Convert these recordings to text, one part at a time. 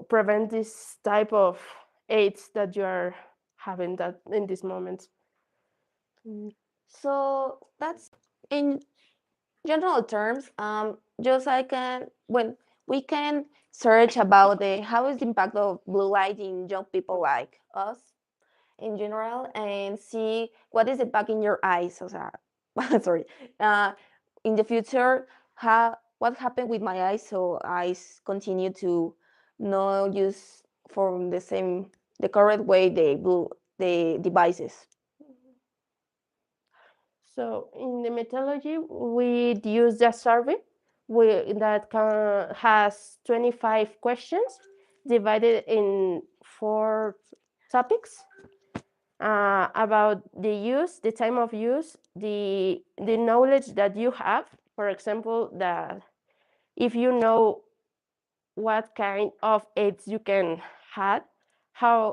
prevent this type of aids that you are having that in this moment. So that's in general terms. Just like when we can search about the how is the impact of blue light in young people like us in general, and see what is the impact in your eyes. O sea, sorry. In the future, how what happened with my eyes? So eyes continue to not use for the correct way the devices. So in the methodology, we use the survey that has 25 questions divided in 4 topics about the use, the time of use, the knowledge that you have. For example, that if you know what kind of aids you can have,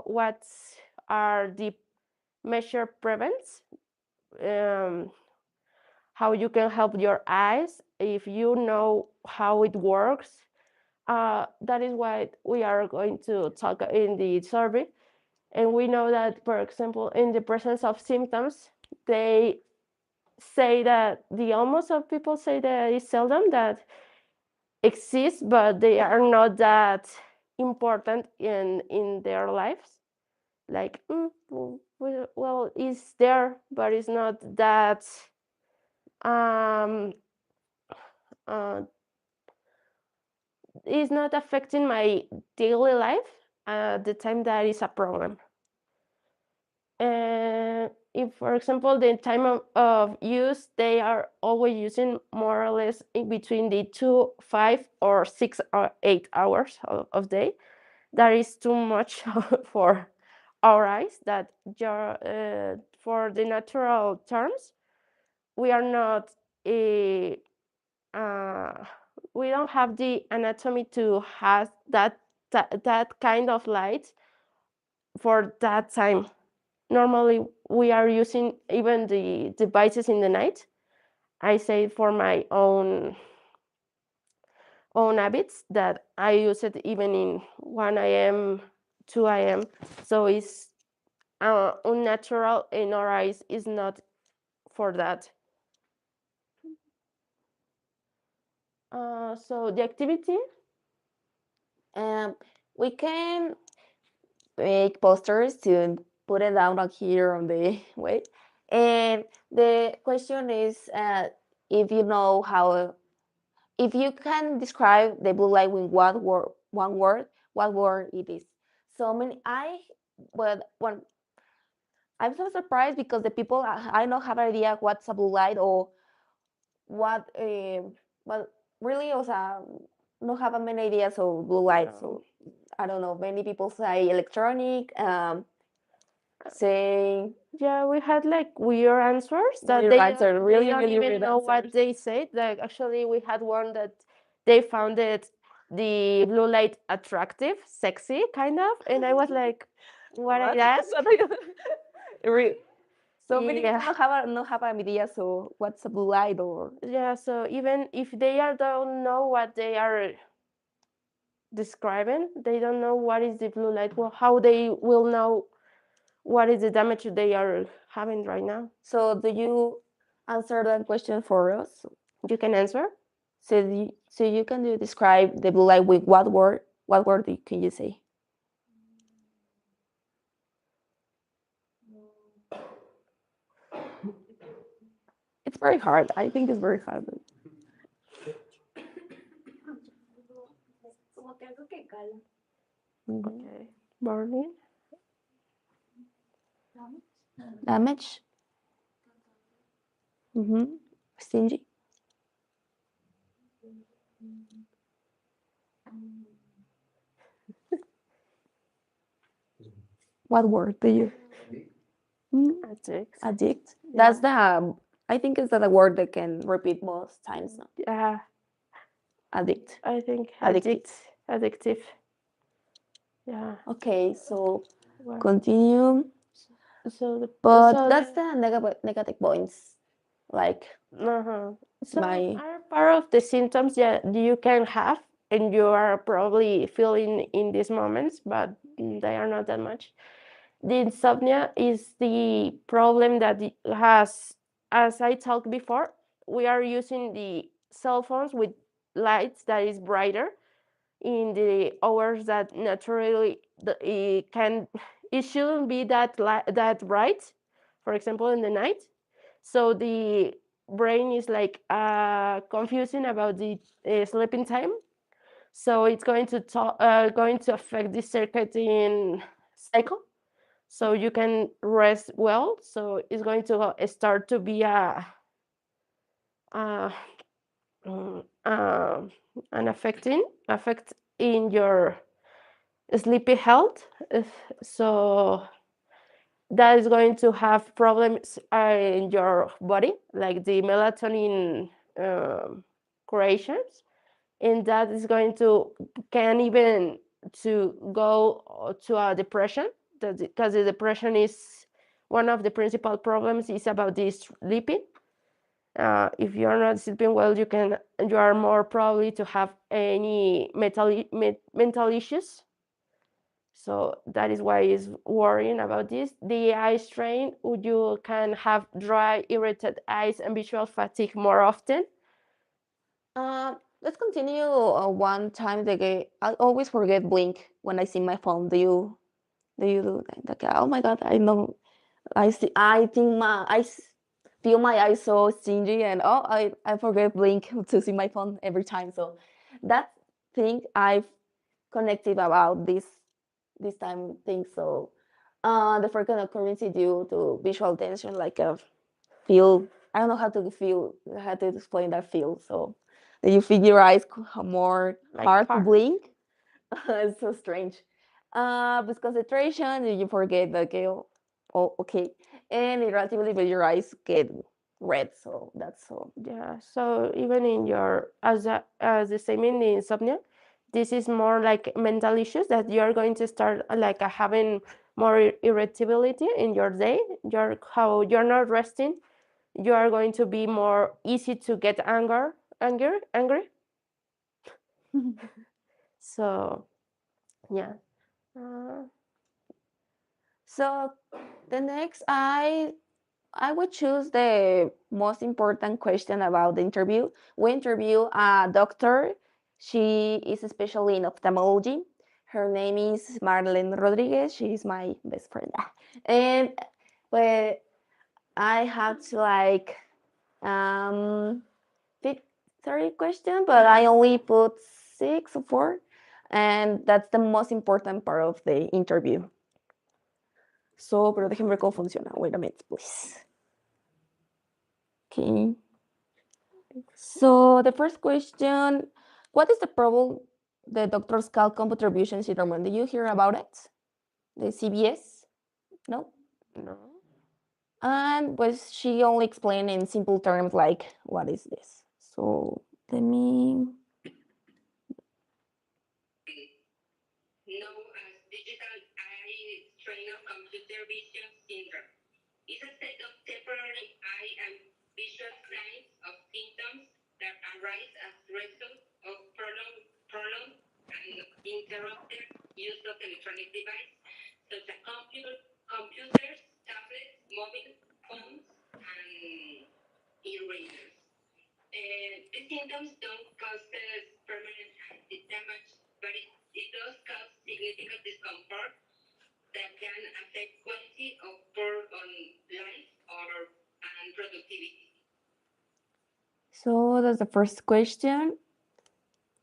what are the measure prevents, how you can help your eyes, if you know how it works. That is what we are going to talk in the survey. And we know that, for example, in the presence of symptoms, they say that the almost of people say that it's seldom that exists, but they are not that important in their lives. Like, well, it's there, but it's not that um, uh, it's not affecting my daily life at the time that is a problem. If, for example, the time of use, they are always using more or less in between the 2, 5, or 6 or 8 hours of day. That is too much for our eyes. That for the natural terms, we are not a we don't have the anatomy to have that kind of light for that time. Normally, we are using even the devices in the night. I say for my own habits that I use it even in 1 a.m., 2 a.m. So it's unnatural in our eyes. Is not for that. So the activity. We can make posters to put it down on here on the way. And the question is, if you know how, if you can describe the blue light with one word, what word it is. So many, when I'm so surprised because the people I don't have an idea what's a blue light or what, well, really, o sea, no have many ideas of blue light. So I don't know. Many people say electronic, say Yeah, we had like weird answers that weird they answer, really, they don't really even weird know what answers. they said. Like actually, we had one that they found it the blue light attractive, sexy, kind of, and I was like, what I asked? So many people Yeah. don't have an idea. So what's a blue light or Yeah, so even if they don't know what they are describing, they don't know what is the blue light. Well, how they will know what is the damage they are having right now? so? Do you answer that question for us? You can answer. So you can describe the blue light with what word? What word can you say? It's very hard. I think it's very hard. Okay. Burning. Damage. Stingy. What word do you? Addict. Addict. Yeah. That's the. I think it's the word that can repeat most times. No? Yeah, Addict. I think Addicted. addictive. Yeah. Okay, so Well, continue. so But so that's the negative points. Like uh-huh. So my are part of the symptoms that you can have and you are probably feeling in these moments, but they are not that much. The insomnia is the problem that has, as I talked before, we are using the cell phones with lights that is brighter in the hours that naturally it can, it shouldn't be that bright, for example in the night. So the brain is like confusing about the sleeping time. So it's going to affect the circadian cycle, so you can rest well. So it's going to start to be a mm, an effect in your sleepy health. So that is going to have problems in your body, like the melatonin creations, and that is going to can even to go to a depression. Because the depression is one of the principal problems is about this sleeping. If you're not sleeping well, you are more probably to have any mental issues. So that is why is worrying about this. The eye strain, you can have dry, irritated eyes and visual fatigue more often. Let's continue one time. I always forget blink when I see my phone. Do you do that? Like, oh my god, I know. I see. I think feel my eyes so stingy, and I forget blink to see my phone every time. So that thing I've connected about this time thing. So the frequent occurrence is due to visual tension, like a feel. I don't know how to explain that feel. So that you feel your eyes more Like hard to hard. blink. It's so strange. With concentration, you forget that, okay, oh, okay, and irritability, but your eyes get red. So that's so. Yeah. So even in your as the same in the insomnia, this is more like mental issues that you are going to start like having more irritability in your day. How you're not resting, you are going to be more easy to get angry. So yeah. Uh, So the next, I would choose the most important question about the interview. We interview a doctor. She is especially in ophthalmology. Her name is Marlene Rodriguez. She is my best friend. And but I have to like pick 30 questions, but I only put 6 or 4. And that's the most important part of the interview. So, pero déjenme ver cómo funciona. Wait a minute, please. Okay. So the first question, what is the problem the doctors call contribution syndrome? Did you hear about it? The CBS? No? no. And was she only explained in simple terms like, what is this? So let me. Known as digital eye strain of computer vision syndrome. It's a set of temporary eye and visual signs of symptoms that arise as a result of prolonged and interrupted use of electronic devices such as computers, tablets, mobile phones, and erasers. The symptoms don't cause permanent eye damage, but it does cause significant discomfort that can affect quality of work on life or and productivity. So that's the first question.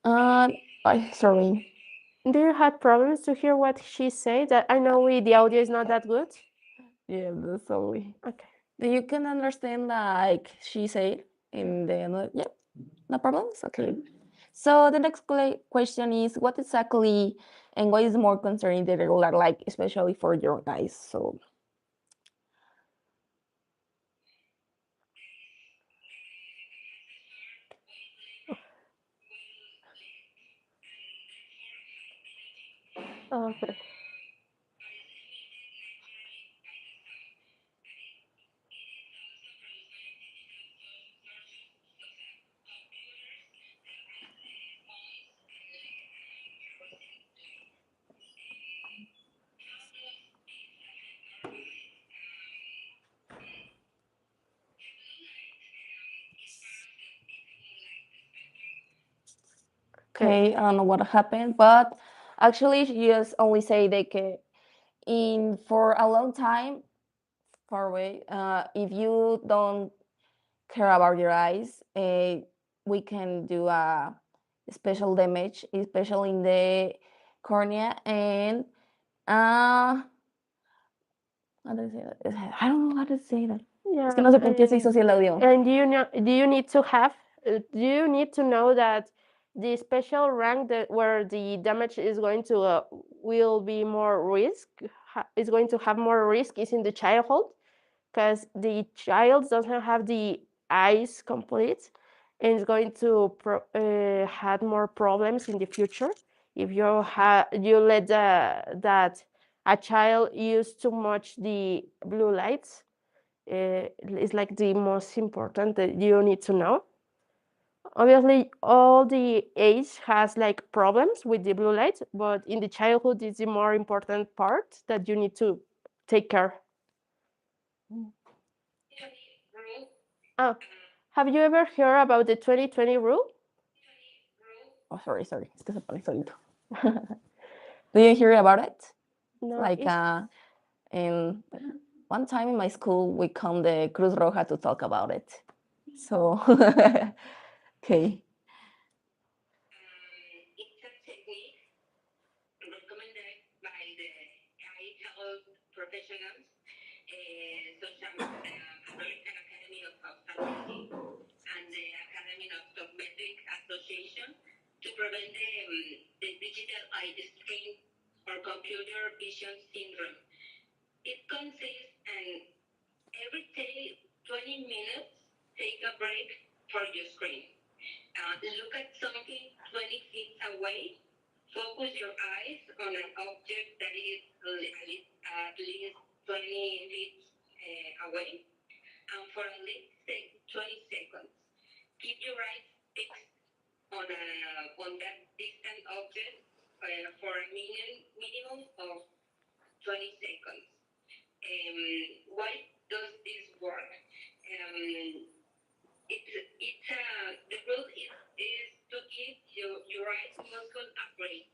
Sorry. Do you have problems to hear what she said? That I know the audio is not that good. Yeah, that's sorry. Okay. You can understand like she said in the yeah, no problems. Okay. So the next question is what exactly and what is more concerning the regular, like especially for your guys. So Okay. Okay. Okay, I don't know what happened, but actually she just only say that in for a long time far away, if you don't care about your eyes, we can do a special damage, especially in the cornea and how do I say that? I don't know how to say that. Es que Yeah, no sé por qué se hizo así el audio. and do you need to have do you need to know that the special rank that where the damage is going to will be more risk is going to have more risk is in the childhood because the child doesn't have the eyes complete and is going to have more problems in the future if you let that a child use too much the blue lights is like the most important that you need to know. Obviously, all the age has like problems with the blue light, but in the childhood, it's the more important part that you need to take care. Oh, have you ever heard about the 2020 rule? Oh, sorry. Es que se pone solito. Do you hear about it? No, Like, in one time in my school, we come the Cruz Roja to talk about it. So, okay. It's a technique recommended by the eye health professionals, such as the American Academy of Ophthalmology and the Academy of Optometric Association to prevent the digital eye strain or computer vision syndrome. It consists in every 20 minutes, take a break for your screen. Look at something 20 feet away. Focus your eyes on an object that is at least 20 feet away, and for at least 20 seconds. Keep your eyes fixed on that distant object for a minimum of 20 seconds. Why does this work? The rule is to give your eyes muscle a break.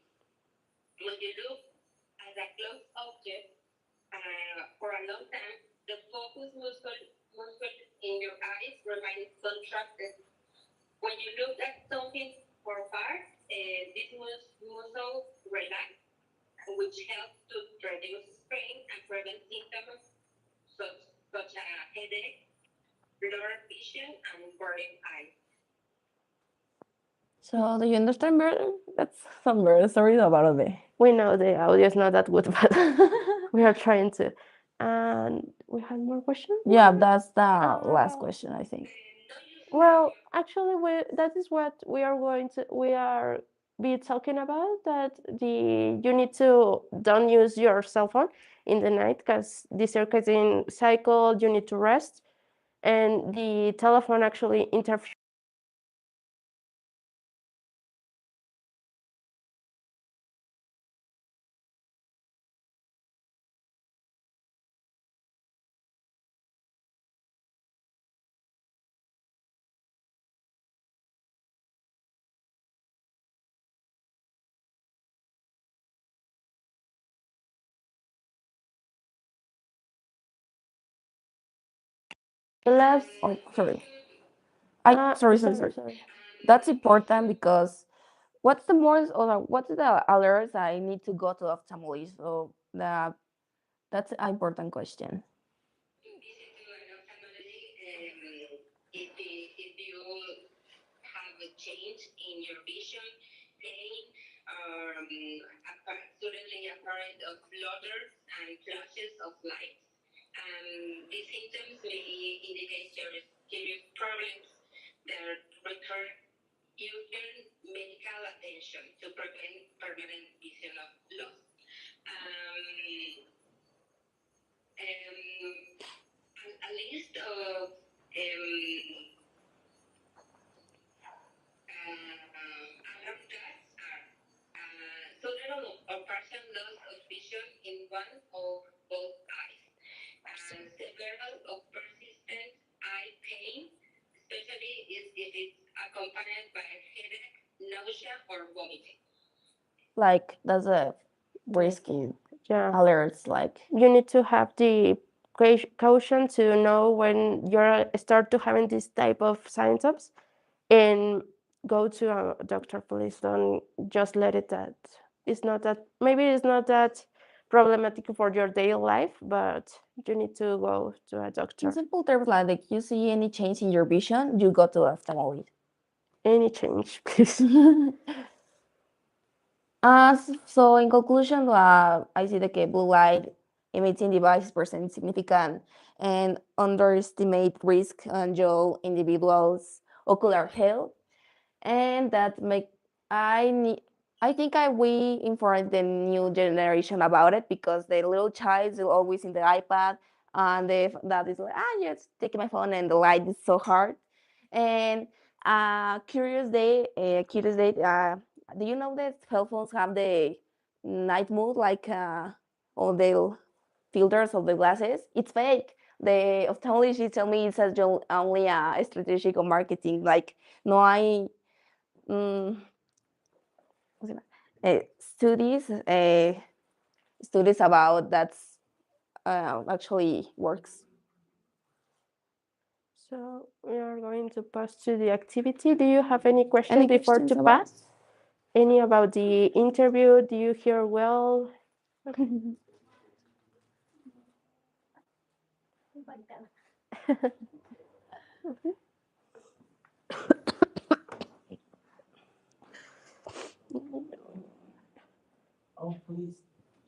When you look at a close object for a long time, the focus muscle in your eyes remains contracted. When you look at something for far, this muscle relax, which helps to reduce strain and prevent symptoms such as headache, blurred vision, and burning eyes. So, do you understand better? That's some better stories about it. we know the audio is not that good, but we are trying to. And we had more questions? Yeah, that's the last question, I think. Well, actually, that is what we are be talking about. That you need to don't use your cell phone in the night because the circadian cycle you need to rest, and the telephone actually interferes. The last, Oh, sorry. sorry. That's important because what's the alerts I need to go to ophthalmologist? So that's an important question. Visit to an ophthalmology if you have a change in your vision, pain, suddenly apparent of flutters and flashes of light. These symptoms may indicate serious problems that require urgent medical attention to prevent permanent vision loss. A list of alarm flags are total or partial loss of vision in one or both eyes, severe or persistent eye pain, especially if it's accompanied by a headache, nausea, or Like that's a risky Yeah. alerts. Like You need to have the caution to know when you're start to having this type of symptoms and go to a doctor. Please don't just let it that it's not that, maybe it's not that problematic for your daily life, but you need to go to a doctor. in simple terms, like you see any change in your vision, you go to ophthalmologist. Any change, please. So in conclusion, I see that blue light emitting devices present significant and underestimate risk on your individual's ocular health, and that make I think we inform the new generation about it because the little child is always in the iPad and that is like just taking my phone and the light is so hard. And curious day. Do you know that cell phones have the night mode like all the filters of the glasses? It's fake. The ophthalmologist tell me it's only a strategic marketing. Like no, mm, studies studies about that's actually works. So we are going to pass to the activity. Do you have any questions Any before questions to about? pass? Any about the interview? Do you hear well? Oh, please,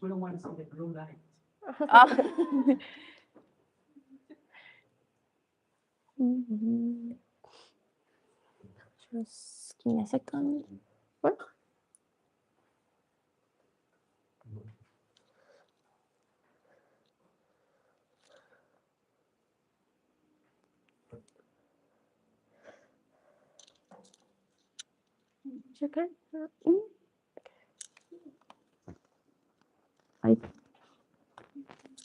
we don't want to see the blue light. Just give me a second. What? Okay.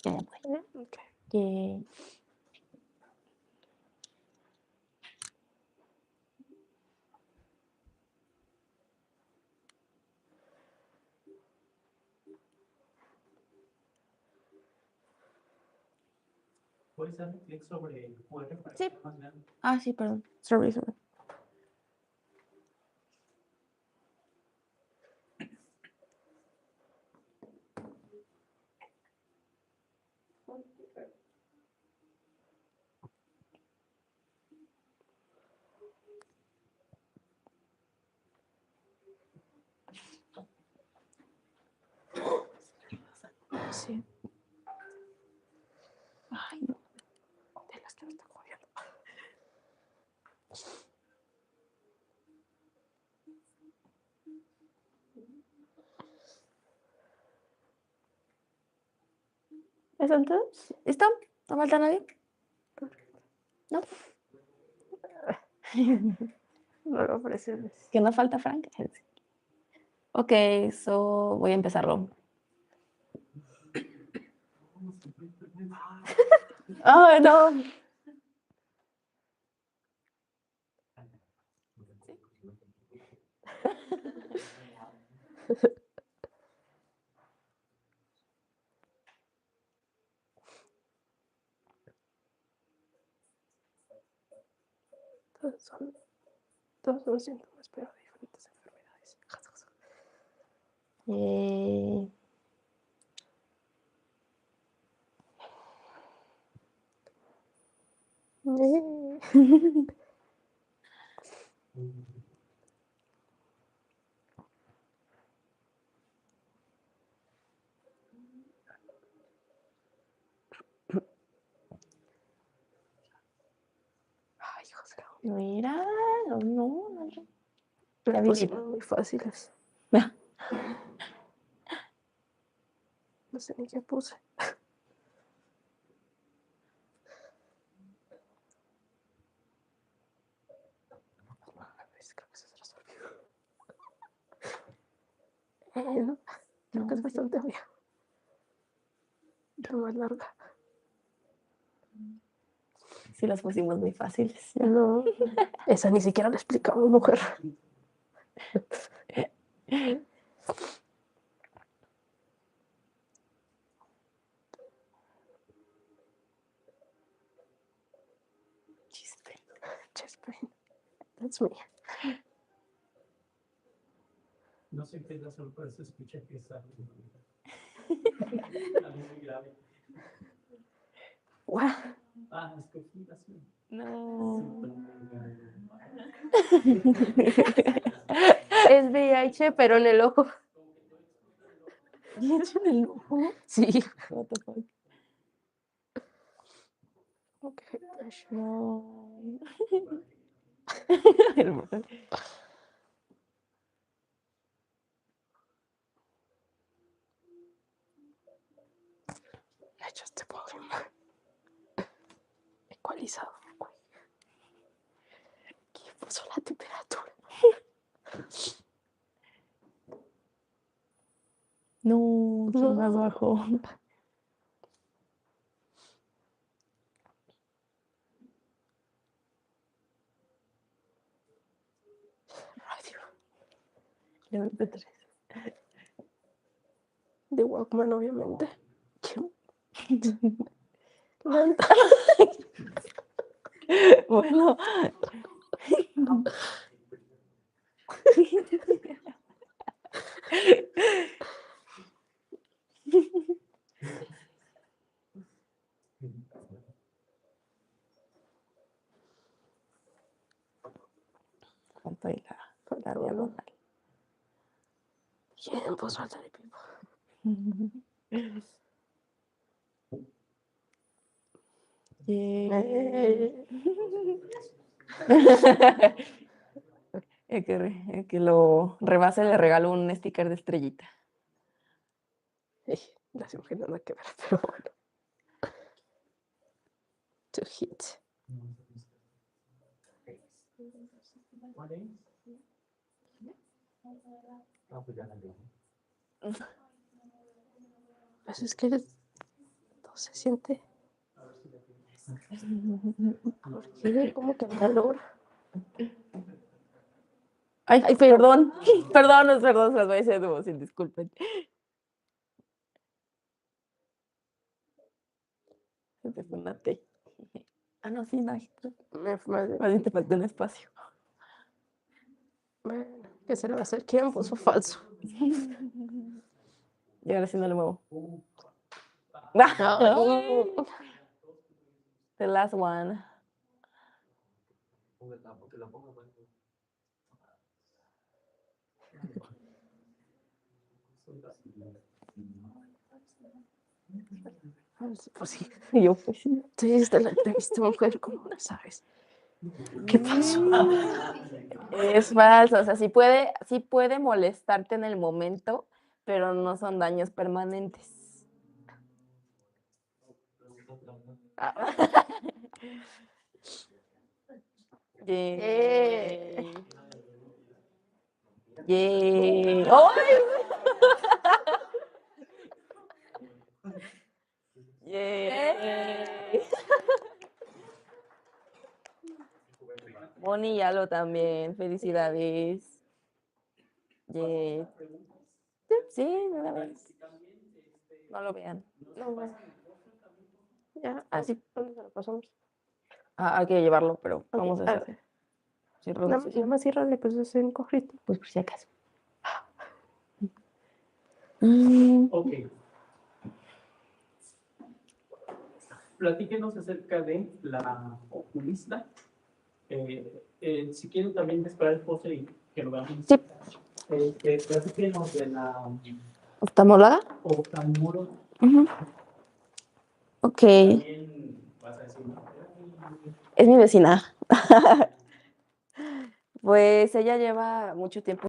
Yeah. Okay. Yeah. What is that? Click sobre el QR para Sí. que sea más grande. Sí, perdón. Sorry. Sí. Ay, no. De las que me están moviendo. ¿Eso todos? ¿Listo? ¿No falta nadie? No. No lo ofreces. Que no falta Frank. Ok, so voy a empezarlo. Oh, no. Todos son síntomas, pero de diferentes enfermedades. Ay, José. Mira, no. Las vi. pusimos muy fáciles. No sé ni qué puse. Creo que se resolvió. No, creo que es bastante obvio. La más larga. Sí, las pusimos muy fáciles. No, esa ni siquiera la explicamos, mujer. chest pain. That's me. No sé qué es la sorpresa, se escucha que es algo muy grave. What? Ah, escogí así. No. Es VIH, pero en el ojo. ¿VIH en el ojo? Sí. What the fuck? Okay. No. Adjust the volume. Ecualizador, güey. ¿Quién puso la temperatura? No, ¿quién más bajó? Radio. 93. De Walkman, obviamente. Lenta. Bueno. ¿Cuánto hay la diagonal? Bien, pues falta de pipo. El que lo rebase le regalo un sticker de estrellita. Las imágenes nada que ver, pero bueno. To hit. ¿Cuál es? Ah, pues ya la leí. Pues es que no se siente. Porque como que el calor. Ay, perdón. Perdón, se los voy a decir de nuevo, sin disculpen. Se te fue una T. Ah, no, sí, no. Más bien te faltó un espacio. Bueno, ¿qué se le va a hacer? ¿Quién puso falso? Y ahora sí no le muevo. Ay. The last one. Porque la pongo mal. Pues sí. Y yo, pues sí. Tú hiciste la entrevista, mujer, ¿cómo no sabes? ¿Qué pasó? Es falso, o sea, sí puede molestarte en el momento, pero no son daños permanentes. Yay. Yay. ¡Ay! Yay. Moni y Alo también, felicidades. Yay. Sí, no la vean. No lo vean. No, bueno. Ya, así, ¿dónde se lo pasamos? Ah, hay que llevarlo, pero Ok, vamos a hacer. Sí, Nada más ciérrale, pues es en cojito. pues por si acaso. Ok. Platíquenos acerca de la oculista. Si quieren también esperar el pose y que lo veamos. Sí. Platíquenos de la ¿Oftalmóloga? oftalmóloga. Ok. También vas a decir, ¿no? Es mi vecina. Pues ella lleva mucho tiempo